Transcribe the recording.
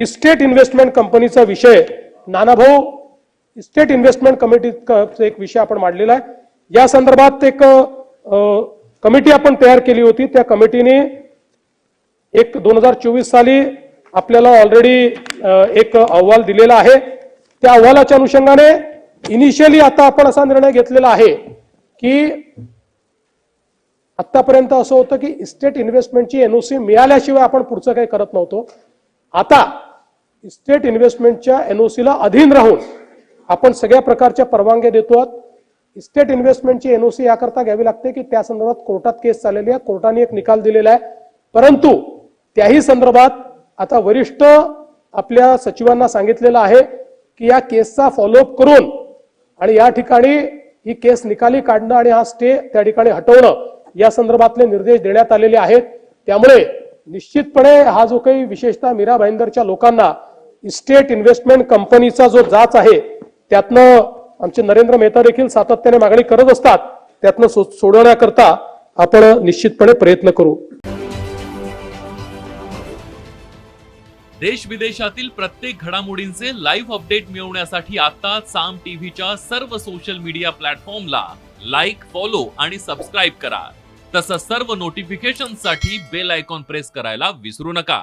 Estate investment कंपनीचा विषय Nanabhau estate investment कमिटीचा एक विषय आपण मांडलेला आहे। या संदर्भात एक कमिटी आपण तयार केली होती। त्या कमिटीने 2024 साली आपल्याला ऑलरेडी एक अहवाल दिलेला आहे। त्या अहवालाच्या अनुषंगाने इनिशियली आता आपण असा निर्णय घेतलेला आहे की आतापर्यंत असं होतं की इस्टेट इन्व्हेस्टमेंटची एनओसी मिळाल्याशिवाय आपण पुढचं काही करत नव्हतो। आता इस्टेट इन्व्हेस्टमेंटच्या एनओसीला अधीन राहून आपण सगळ्या प्रकारच्या परवानग्या देतो आहोत। इस्टेट इन्व्हेस्टमेंटची एनओसी याकरता घ्यावी लागते की त्या संदर्भात कोर्टात केस चाललेली आहे, कोर्टाने एक निकाल दिलेला आहे। परंतु त्याही संदर्भात आता वरिष्ठ आपल्या सचिवांना सांगितलेलं आहे की या केसचा फॉलोअप करून आणि या ठिकाणी ही केस निकाली काढणं आणि हा स्टे त्या ठिकाणी हटवणं या संदर्भातले निर्देश देण्यात आलेले आहेत। त्यामुळे निश्चितपणे हा जो काही विशेषतः मीरा भाईंदरच्या लोकांना इस्टेट इन्व्हेस्टमेंट कंपनीचा जो जाच आहे त्यातनं आमचे नरेंद्र मेहता देखील सातत्याने मागणी करत असतात, त्यातनं सोडवण्याकरता आपण निश्चितपणे प्रयत्न करू। देश विदेशातील प्रत्येक घडामोडींचे लाईव्ह अपडेट मिळवण्यासाठी आता साम टीव्हीच्या सर्व सोशल मीडिया प्लॅटफॉर्मला लाईक, फॉलो आणि सबस्क्राईब करा। तसंच सर्व नोटिफिकेशनसाठी बेल आयकॉन प्रेस करायला विसरू नका।